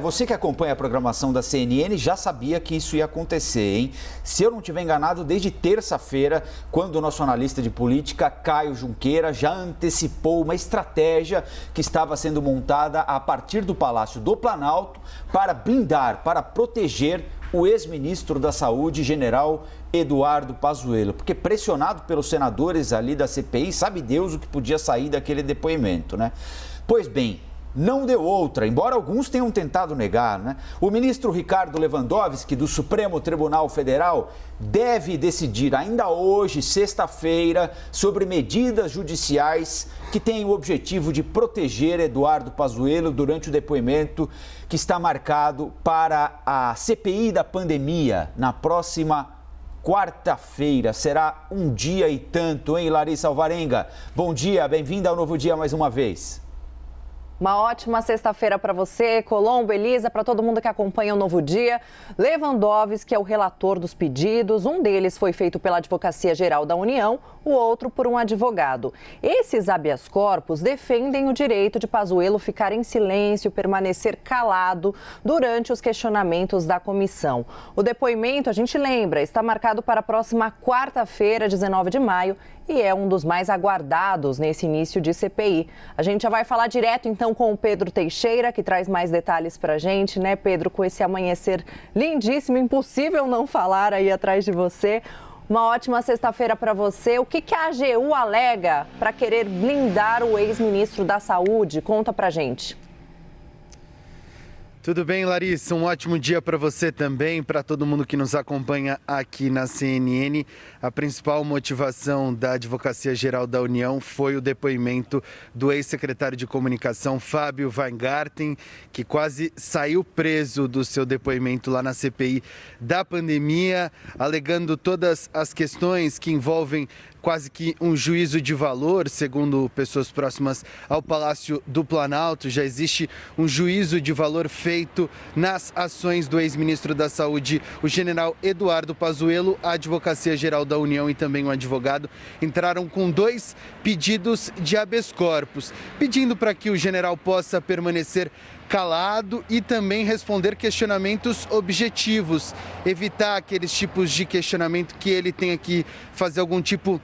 Você que acompanha a programação da CNN já sabia que isso ia acontecer, hein? Se eu não estiver enganado, desde terça-feira, quando o nosso analista de política, Caio Junqueira, já antecipou uma estratégia que estava sendo montada a partir do Palácio do Planalto para blindar, para proteger o ex-ministro da Saúde, general Eduardo Pazuello, porque pressionado pelos senadores ali da CPI, sabe Deus o que podia sair daquele depoimento, né? Pois bem, não deu outra, embora alguns tenham tentado negar, né? O ministro Ricardo Lewandowski, do Supremo Tribunal Federal, deve decidir ainda hoje, sexta-feira, sobre medidas judiciais que têm o objetivo de proteger Eduardo Pazuello durante o depoimento que está marcado para a CPI da pandemia na próxima quarta-feira. Será um dia e tanto, hein, Larissa Alvarenga? Bom dia, bem-vinda ao Novo Dia mais uma vez. Uma ótima sexta-feira para você, Colombo, Elisa, para todo mundo que acompanha o Novo Dia. Lewandowski é o relator dos pedidos. Um deles foi feito pela Advocacia Geral da União, o outro por um advogado. Esses habeas corpus defendem o direito de Pazuello ficar em silêncio, permanecer calado durante os questionamentos da comissão. O depoimento, a gente lembra, está marcado para a próxima quarta-feira, 19 de maio, e é um dos mais aguardados nesse início de CPI. A gente já vai falar direto, então, com o Pedro Teixeira, que traz mais detalhes para a gente, né, Pedro? Com esse amanhecer lindíssimo, impossível não falar aí atrás de você. Uma ótima sexta-feira para você. O que a AGU alega para querer blindar o ex-ministro da Saúde? Conta para a gente. Tudo bem, Larissa? Um ótimo dia para você também, para todo mundo que nos acompanha aqui na CNN. A principal motivação da Advocacia Geral da União foi o depoimento do ex-secretário de Comunicação, Fábio Weingarten, que quase saiu preso do seu depoimento lá na CPI da pandemia, alegando todas as questões que envolvem quase que um juízo de valor, segundo pessoas próximas ao Palácio do Planalto. Já existe um juízo de valor feito nas ações do ex-ministro da Saúde, o general Eduardo Pazuello. A Advocacia Geral da União e também um advogado entraram com 2 pedidos de habeas corpus, pedindo para que o general possa permanecer calado e também responder questionamentos objetivos, evitar aqueles tipos de questionamento que ele tenha que fazer algum tipo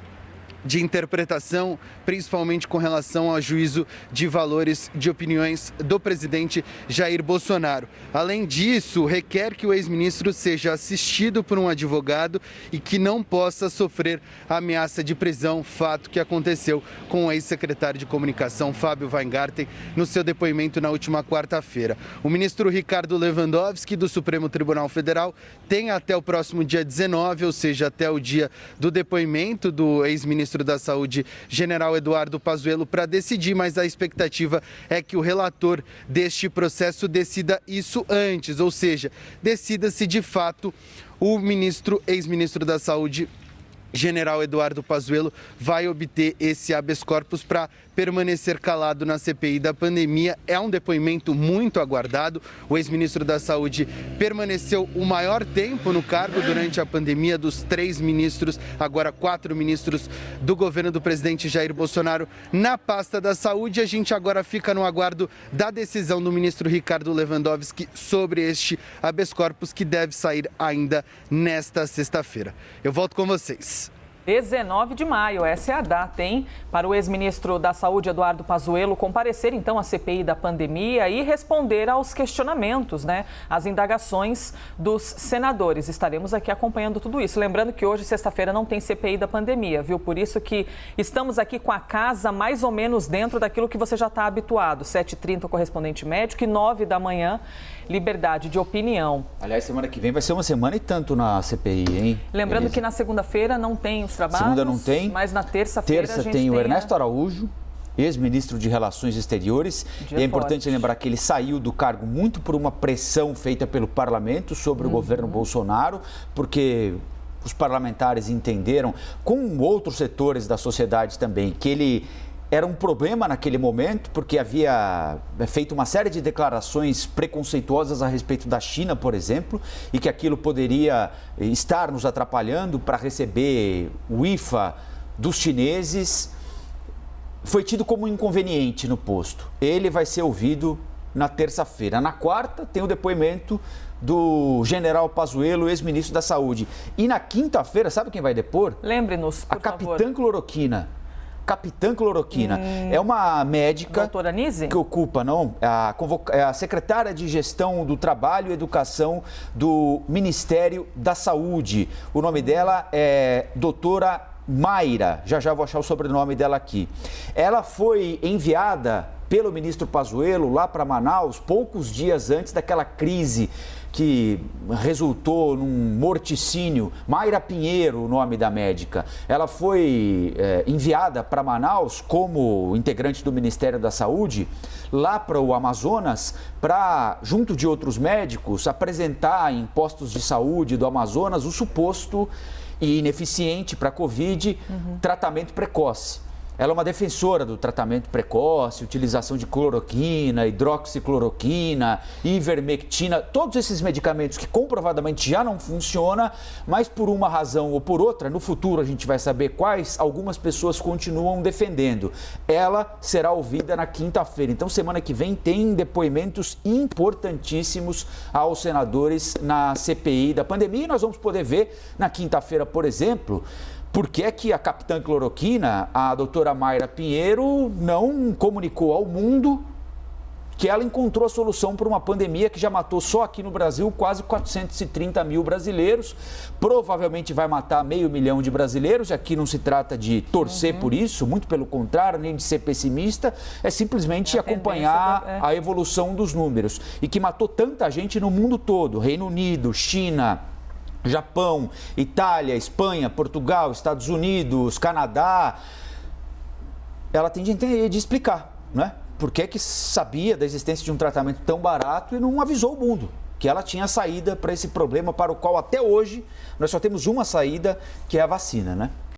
de interpretação, principalmente com relação ao juízo de valores de opiniões do presidente Jair Bolsonaro. Além disso, requer que o ex-ministro seja assistido por um advogado e que não possa sofrer ameaça de prisão, fato que aconteceu com o ex-secretário de Comunicação, Fábio Weingarten, no seu depoimento na última quarta-feira. O ministro Ricardo Lewandowski, do Supremo Tribunal Federal, tem até o próximo dia 19, ou seja, até o dia do depoimento do ex-ministro da Saúde, general Eduardo Pazuello, para decidir, mas a expectativa é que o relator deste processo decida isso antes, ou seja, decida se de fato o ex-ministro da Saúde, general Eduardo Pazuello, vai obter esse habeas corpus para permanecer calado na CPI da pandemia. É um depoimento muito aguardado. O ex-ministro da Saúde permaneceu o maior tempo no cargo durante a pandemia, dos 3 ministros, agora 4 ministros do governo do presidente Jair Bolsonaro na pasta da saúde. A gente agora fica no aguardo da decisão do ministro Ricardo Lewandowski sobre este habeas corpus, que deve sair ainda nesta sexta-feira. Eu volto com vocês. 19 de maio, essa é a data, hein? Para o ex-ministro da Saúde, Eduardo Pazuello, comparecer então à CPI da pandemia e responder aos questionamentos, né? As indagações dos senadores. Estaremos aqui acompanhando tudo isso. Lembrando que hoje, sexta-feira, não tem CPI da pandemia, viu? Por isso que estamos aqui com a casa mais ou menos dentro daquilo que você já está habituado. 7h30, o correspondente médico, e 9 da manhã, liberdade de opinião. Aliás, semana que vem vai ser uma semana e tanto na CPI, hein? Lembrando Elisa, que na segunda-feira não tem os trabalhos. Segunda não tem. Mas na terça-feira Terça tem o Ernesto Araújo, ex-ministro de Relações Exteriores. E é importante lembrar que ele saiu do cargo muito por uma pressão feita pelo parlamento sobre o governo Bolsonaro, porque os parlamentares entenderam, com outros setores da sociedade também, que ele era um problema naquele momento, porque havia feito uma série de declarações preconceituosas a respeito da China, por exemplo, e que aquilo poderia estar nos atrapalhando para receber o IFA dos chineses. Foi tido como um inconveniente no posto. Ele vai ser ouvido na terça-feira. Na quarta, tem o depoimento do general Pazuello, ex-ministro da Saúde. E na quinta-feira, sabe quem vai depor? Lembre-nos, por favor. Capitã Cloroquina. Capitã Cloroquina. É uma médica... Doutora Nise? Que ocupa, a secretária de Gestão do Trabalho e Educação do Ministério da Saúde. O nome dela é doutora Mayra. Já vou achar o sobrenome dela aqui. Ela foi enviada pelo ministro Pazuello lá para Manaus poucos dias antes daquela crise que resultou num morticínio. Mayra Pinheiro, o nome da médica. Ela foi enviada para Manaus como integrante do Ministério da Saúde, lá para o Amazonas, para, junto de outros médicos, apresentar em postos de saúde do Amazonas o suposto e ineficiente para a Covid tratamento precoce. Ela é uma defensora do tratamento precoce, utilização de cloroquina, hidroxicloroquina, ivermectina, todos esses medicamentos que comprovadamente já não funcionam, mas por uma razão ou por outra, no futuro a gente vai saber quais, algumas pessoas continuam defendendo. Ela será ouvida na quinta-feira. Então, semana que vem tem depoimentos importantíssimos aos senadores na CPI da pandemia. E nós vamos poder ver na quinta-feira, por exemplo, por que é que a capitã Cloroquina, a doutora Mayra Pinheiro, não comunicou ao mundo que ela encontrou a solução para uma pandemia que já matou só aqui no Brasil quase 430 mil brasileiros, provavelmente vai matar 500 mil de brasileiros. Aqui não se trata de torcer por isso, muito pelo contrário, nem de ser pessimista, é simplesmente acompanhar a evolução dos números. E que matou tanta gente no mundo todo, Reino Unido, China, Japão, Itália, Espanha, Portugal, Estados Unidos, Canadá. Ela tem de explicar, né? Por que sabia da existência de um tratamento tão barato e não avisou o mundo que ela tinha saída para esse problema para o qual até hoje nós só temos uma saída, que é a vacina, né?